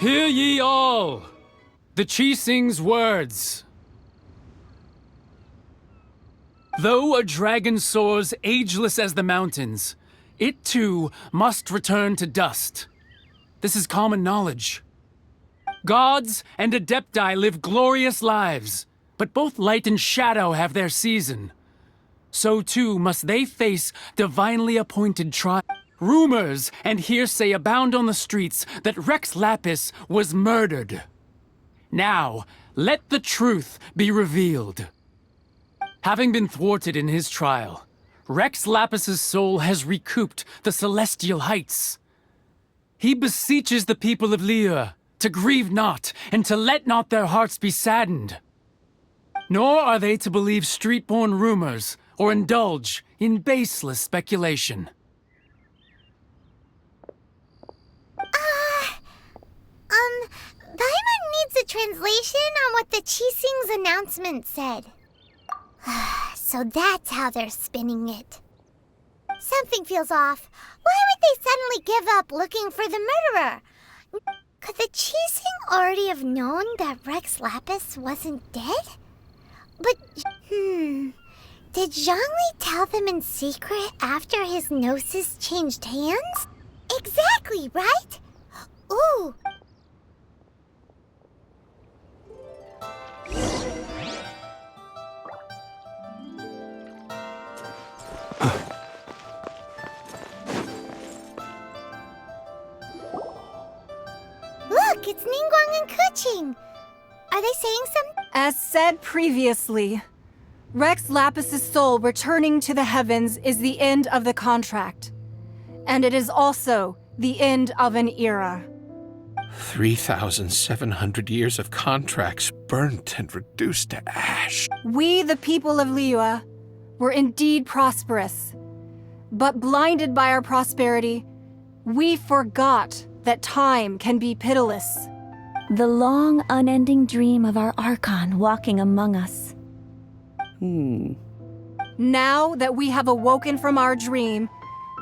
Hear ye all, the Qixing's words. Though a dragon soars ageless as the mountains, it too must return to dust. This is common knowledge. Gods and Adepti live glorious lives, but both light and shadow have their season. So too must they face divinely appointed trials. Rumors and hearsay abound on the streets that Rex Lapis was murdered. Now, let the truth be revealed. Having been thwarted in his trial, Rex Lapis's soul has recouped the celestial heights. He beseeches the people of Liyue to grieve not and to let not their hearts be saddened. Nor are they to believe street-born rumors or indulge in baseless speculation. Paimon needs a translation on what the Qixing's announcement said. So that's how they're spinning it. Something feels off. Why would they suddenly give up looking for the murderer? Could the Qixing already have known that Rex Lapis wasn't dead? But, did Zhongli tell them in secret after his gnosis changed hands? Exactly, right? Ooh. Look, it's Ningguang and Keqing. Are they saying something? As said previously, Rex Lapis's soul returning to the heavens is the end of the contract. And it is also the end of an era. 3,700 years of contracts burnt and reduced to ash. We, the people of Liyue, were indeed prosperous. But blinded by our prosperity, we forgot that time can be pitiless. The long, unending dream of our Archon walking among us. Now that we have awoken from our dream,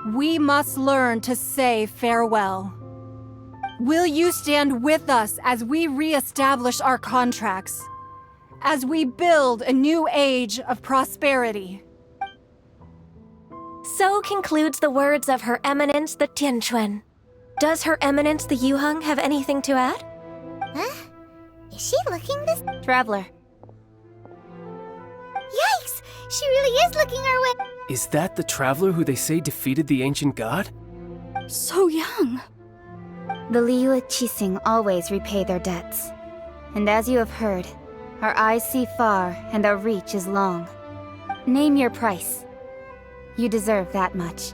we must learn to say farewell. Will you stand with us as we re-establish our contracts? As we build a new age of prosperity? So concludes the words of Her Eminence the Tianquan. Does Her Eminence the Yuheng have anything to add? Huh? Is she looking this? Traveler. Yikes! She really is looking our way. Is that the traveler who they say defeated the ancient god? So young. The Liyue Qixing always repay their debts. And as you have heard, our eyes see far and our reach is long. Name your price. You deserve that much.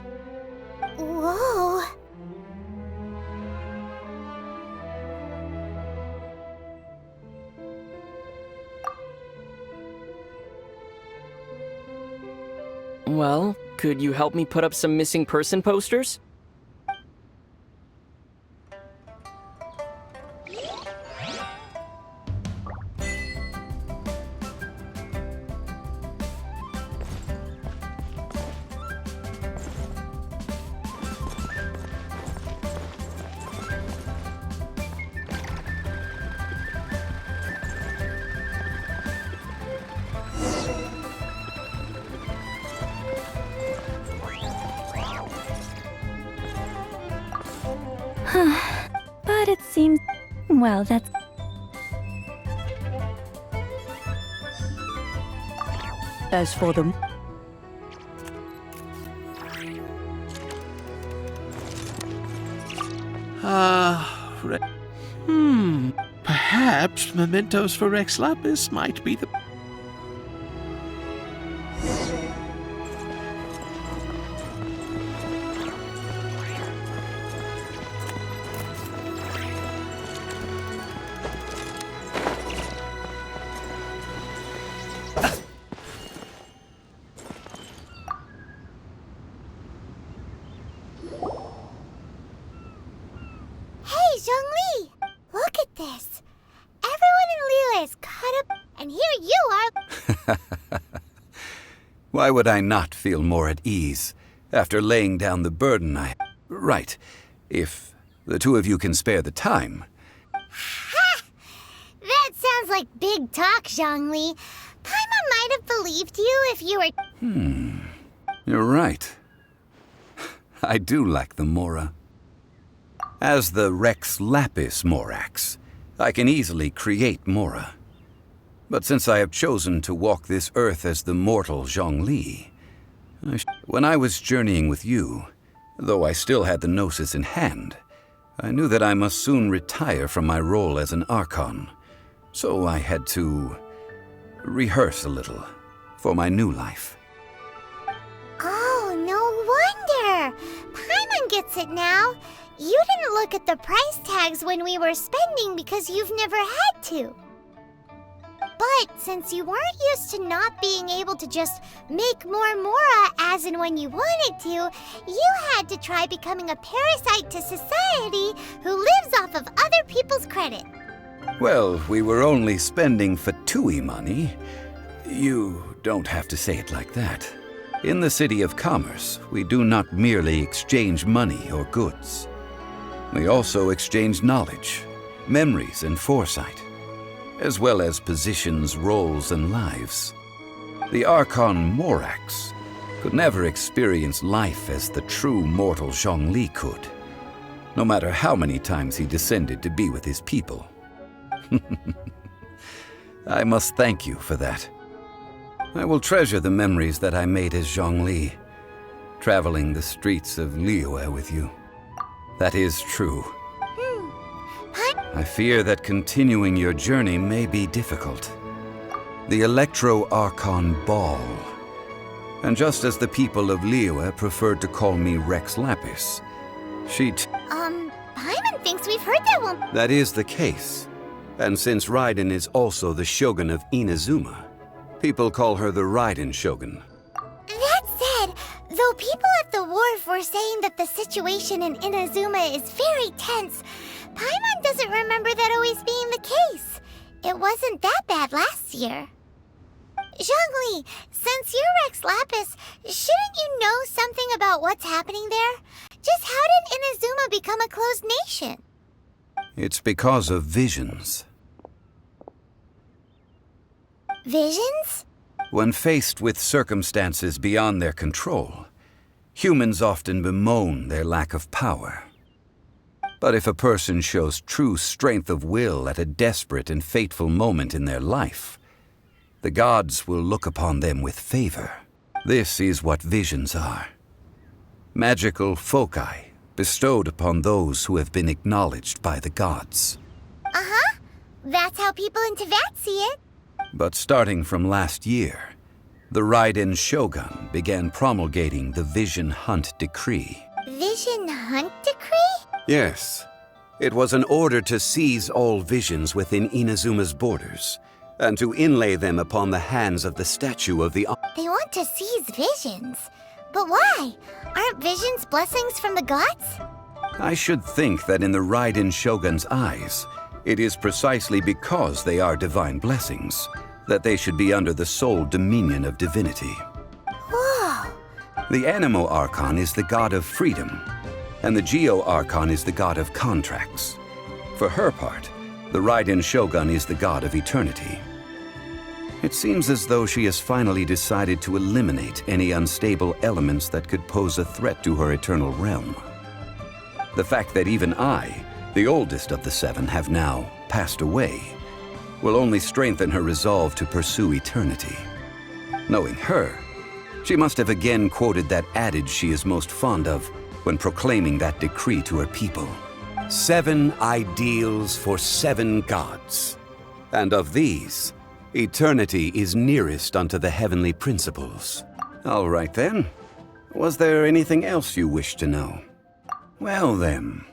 Whoa. Well, could you help me put up some missing person posters? But it seems... Well, that's... As for them... Perhaps mementos for Rex Lapis might be the... Hey, Zhongli! Look at this. Everyone in Liyue is caught up, and here you are. Why would I not feel more at ease after laying down the burden I... Right. If the two of you can spare the time. like big talk, Zhongli. Paimon might have believed you if you were... You're right. I do lack the Mora. As the Rex Lapis Morax, I can easily create Mora. But since I have chosen to walk this earth as the mortal Zhongli, when I was journeying with you, though I still had the Gnosis in hand, I knew that I must soon retire from my role as an Archon. So I had to rehearse a little for my new life. Oh, no wonder! Paimon gets it now. You didn't look at the price tags when we were spending because you've never had to. But since you weren't used to not being able to just make more Mora as and when you wanted to, you had to try becoming a parasite to society who lives off of other people's credit. Well, we were only spending Fatui money. You don't have to say it like that. In the City of Commerce, we do not merely exchange money or goods. We also exchange knowledge, memories, and foresight, as well as positions, roles, and lives. The Archon Morax could never experience life as the true mortal Zhongli could, no matter how many times he descended to be with his people. I must thank you for that. I will treasure the memories that I made as Zhongli, traveling the streets of Liyue with you. That is true. I fear that continuing your journey may be difficult. The Electro-Archon Ball. And just as the people of Liyue preferred to call me Rex Lapis, Paimon thinks we've heard that one. That is the case. And since Raiden is also the Shogun of Inazuma, people call her the Raiden Shogun. That said, though people at the wharf were saying that the situation in Inazuma is very tense, Paimon doesn't remember that always being the case. It wasn't that bad last year. Zhongli, since you're Rex Lapis, shouldn't you know something about what's happening there? Just how did Inazuma become a closed nation? It's because of visions. Visions? When faced with circumstances beyond their control, humans often bemoan their lack of power. But if a person shows true strength of will at a desperate and fateful moment in their life, the gods will look upon them with favor. This is what visions are. Magical foci bestowed upon those who have been acknowledged by the gods. Uh-huh. That's how people in Teyvat see it. But starting from last year, the Raiden Shogun began promulgating the Vision Hunt Decree. Vision Hunt Decree? Yes. It was an order to seize all visions within Inazuma's borders, and to inlay them upon the hands of the statue of the... They want to seize visions. But why? Aren't visions blessings from the gods? I should think that in the Raiden Shogun's eyes, it is precisely because they are divine blessings that they should be under the sole dominion of divinity. Whoa! The Animo Archon is the god of freedom, and the Geo Archon is the god of contracts. For her part, the Raiden Shogun is the god of eternity. It seems as though she has finally decided to eliminate any unstable elements that could pose a threat to her eternal realm. The fact that even I, the oldest of the seven, have now passed away, will only strengthen her resolve to pursue eternity. Knowing her, she must have again quoted that adage she is most fond of when proclaiming that decree to her people. 7 ideals for 7 gods, and of these, eternity is nearest unto the heavenly principles. All right then. Was there anything else you wish to know? Well then.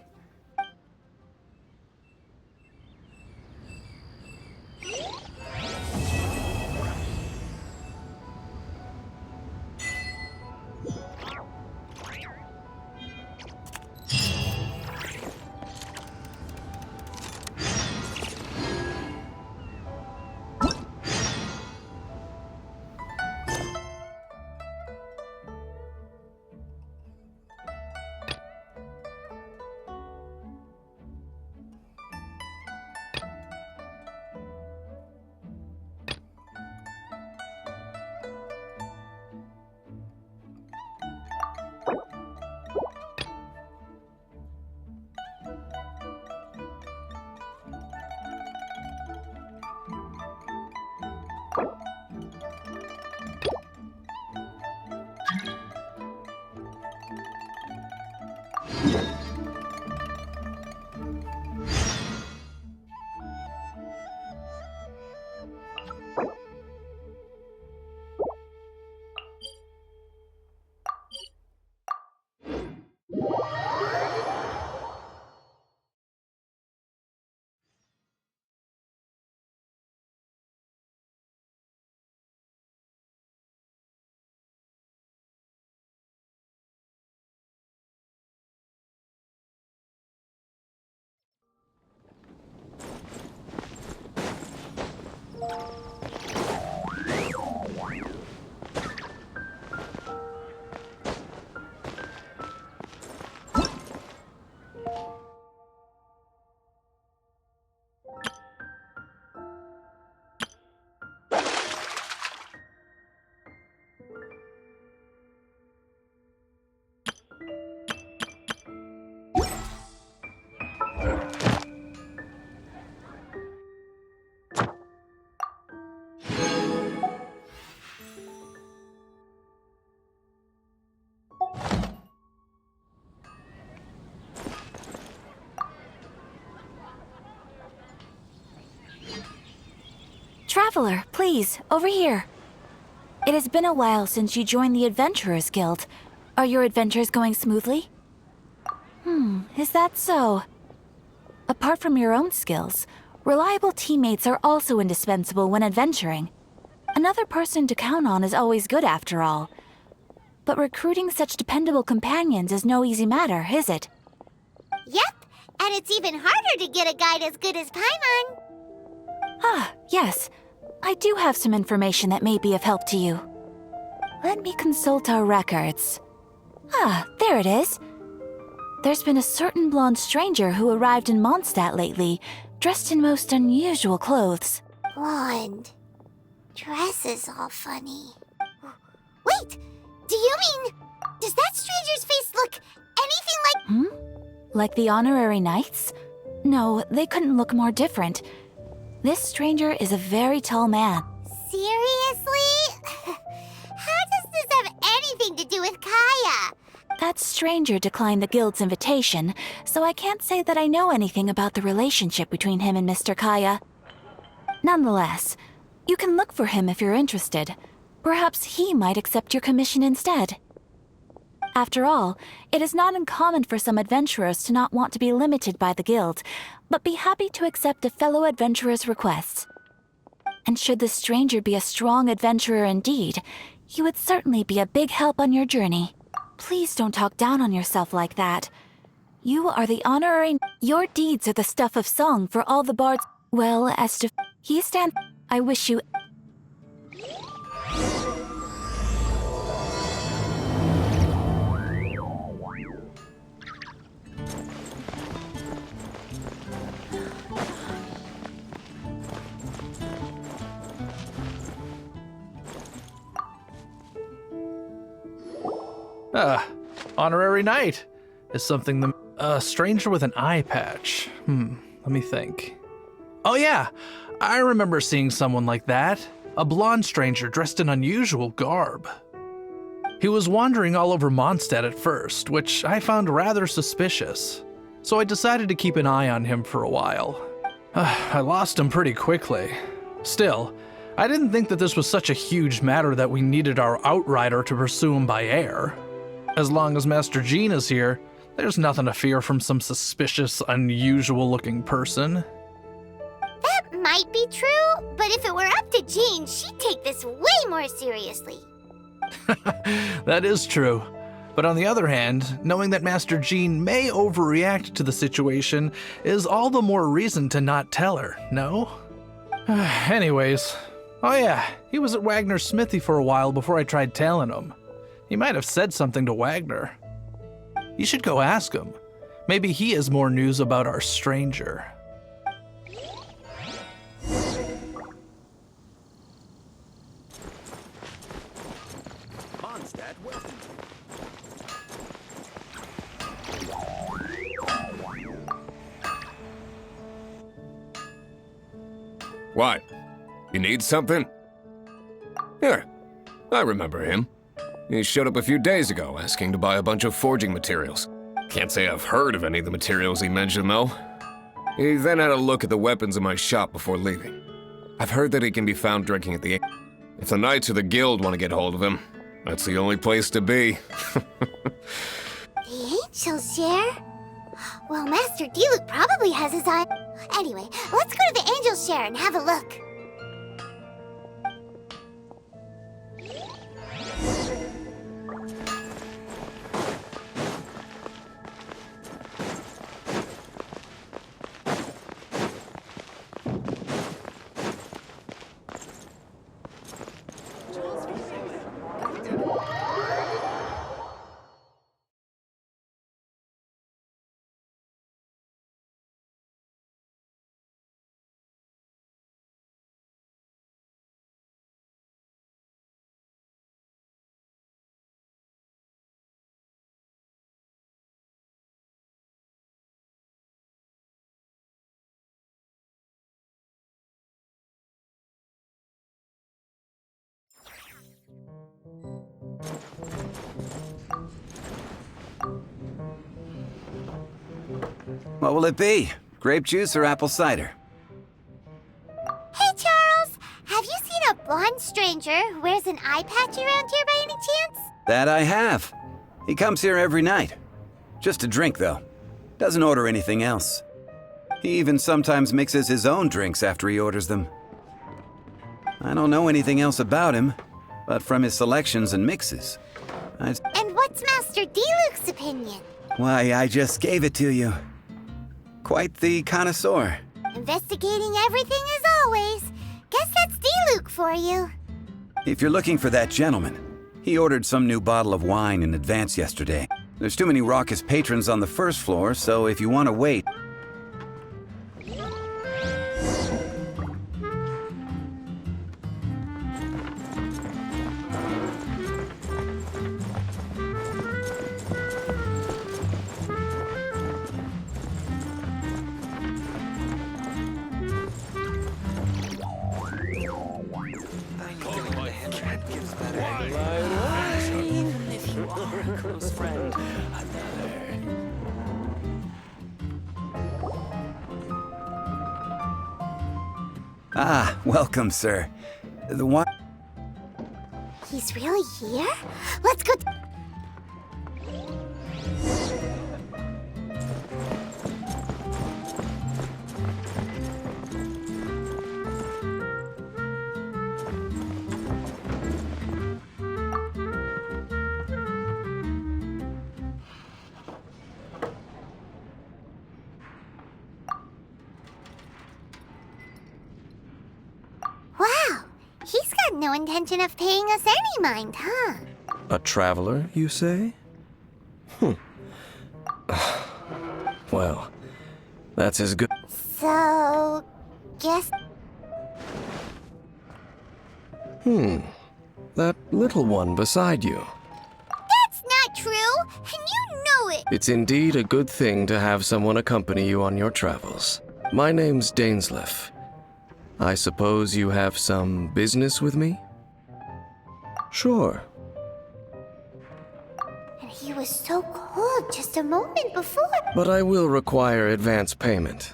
Traveler, please, over here. It has been a while since you joined the Adventurers Guild. Are your adventures going smoothly? Is that so? Apart from your own skills, reliable teammates are also indispensable when adventuring. Another person to count on is always good after all. But recruiting such dependable companions is no easy matter, is it? Yep, and it's even harder to get a guide as good as Paimon. Ah, yes. I do have some information that may be of help to you. Let me consult our records. Ah, there it is. There's been a certain blonde stranger who arrived in Mondstadt lately, dressed in most unusual clothes. Blonde. Dress is all funny. Wait! Do you mean... Does that stranger's face look anything like... Like the honorary knights? No, they couldn't look more different. This stranger is a very tall man. Seriously? How does this have anything to do with Kaya? That stranger declined the guild's invitation, so I can't say that I know anything about the relationship between him and Mr. Kaya. Nonetheless, you can look for him if you're interested. Perhaps he might accept your commission instead. After all, it is not uncommon for some adventurers to not want to be limited by the guild, but be happy to accept a fellow adventurer's requests. And should the stranger be a strong adventurer indeed, he would certainly be a big help on your journey. Please don't talk down on yourself like that. You are the honorary... Your deeds are the stuff of song for all the bards... Well, as to... He stand... I wish you... Honorary knight is something the... A stranger with an eye patch. Let me think. Oh yeah, I remember seeing someone like that. A blonde stranger dressed in unusual garb. He was wandering all over Mondstadt at first, which I found rather suspicious. So I decided to keep an eye on him for a while. I lost him pretty quickly. Still, I didn't think that this was such a huge matter that we needed our outrider to pursue him by air. As long as Master Jean is here, there's nothing to fear from some suspicious, unusual-looking person. That might be true, but if it were up to Jean, she'd take this way more seriously. That is true. But on the other hand, knowing that Master Jean may overreact to the situation is all the more reason to not tell her, no? Anyways, oh yeah, he was at Wagner's smithy for a while before I tried telling him. He might have said something to Wagner. You should go ask him. Maybe he has more news about our stranger. What? You need something? Here, I remember him. He showed up a few days ago asking to buy a bunch of forging materials. Can't say I've heard of any of the materials he mentioned, though. He then had a look at the weapons in my shop before leaving. I've heard that he can be found drinking at the... If the Knights of the Guild want to get hold of him, that's the only place to be. The Angels Share? Well, Master Diluc probably has his eye... Anyway, let's go to the Angels Share and have a look. What will it be? Grape juice or apple cider? Hey, Charles! one stranger who wears an eye patch around here by any chance? That I have. He comes here every night. Just to drink, though. Doesn't order anything else. He even sometimes mixes his own drinks after he orders them. I don't know anything else about him, but from his selections and mixes, And what's Master D-Luke's opinion? Why, I just gave it to you. Quite the connoisseur. Investigating everything as always. Guess that's D-Luke for you. If you're looking for that gentleman, he ordered some new bottle of wine in advance yesterday. There's too many raucous patrons on the first floor, so if you want to wait... Ah, welcome, sir. The wine... He's really here? Let's go... Wow, he's got no intention of paying us any mind, huh? A traveler, you say? Well, that's as good. So... guess... That little one beside you. That's not true, and you know it! It's indeed a good thing to have someone accompany you on your travels. My name's Dainsleif. I suppose you have some business with me? Sure. And he was so cold just a moment before. But I will require advance payment.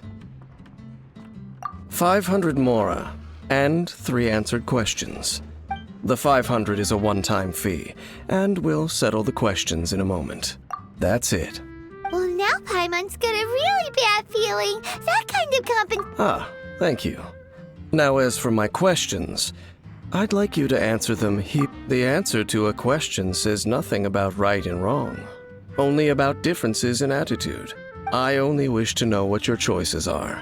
500 mora, and 3 answered questions. The 500 is a one-time fee, and we'll settle the questions in a moment. That's it. Well, now Paimon's got a really bad feeling. That kind of company... Ah, thank you. Now, as for my questions, I'd like you to answer them here. The answer to a question says nothing about right and wrong, only about differences in attitude. I only wish to know what your choices are.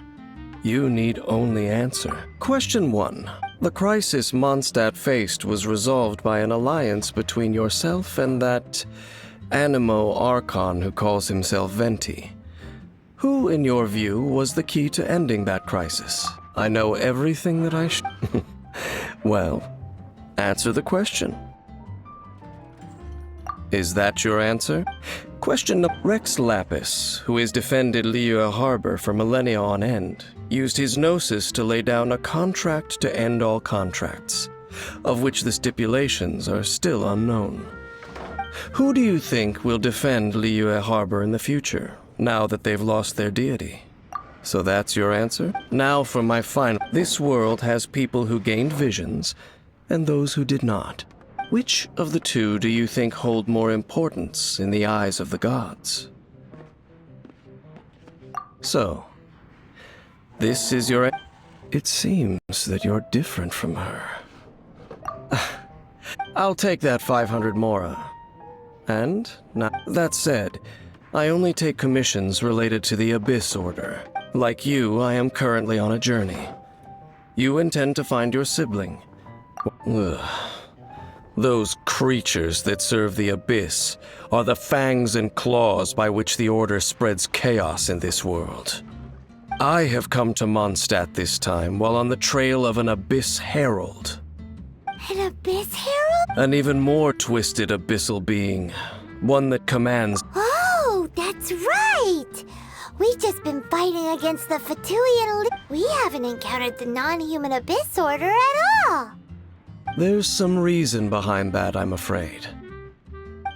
You need only answer. Question 1. The crisis Mondstadt faced was resolved by an alliance between yourself and that Animo Archon who calls himself Venti. Who, in your view, was the key to ending that crisis? I know everything that I Well, answer the question. Is that your answer? Question Rex Lapis, who has defended Liyue Harbor for millennia on end, used his gnosis to lay down a contract to end all contracts, of which the stipulations are still unknown. Who do you think will defend Liyue Harbor in the future, now that they've lost their deity? So that's your answer? Now for my final. This world has people who gained visions, and those who did not. Which of the two do you think hold more importance in the eyes of the gods? So, this is your... It seems that you're different from her. I'll take that 500 mora. And, now, that said, I only take commissions related to the Abyss Order. Like you, I am currently on a journey. You intend to find your sibling. Ugh. Those creatures that serve the Abyss are the fangs and claws by which the Order spreads chaos in this world. I have come to Mondstadt this time while on the trail of an Abyss Herald. An Abyss Herald? An even more twisted abyssal being. One that commands... Oh, that's right! We've just been fighting against the Fatuian... We haven't encountered the non-human Abyss Order at all! There's some reason behind that, I'm afraid.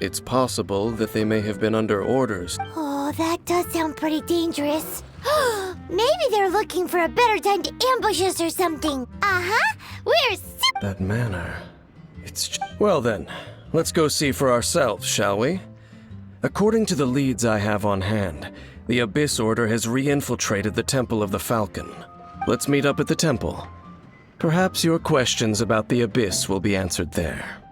It's possible that they may have been under orders. Oh, that does sound pretty dangerous. Maybe they're looking for a better time to ambush us or something. Uh-huh, we're super That manor. Well then, let's go see for ourselves, shall we? According to the leads I have on hand, the Abyss Order has re-infiltrated the Temple of the Falcon. Let's meet up at the temple. Perhaps your questions about the Abyss will be answered there.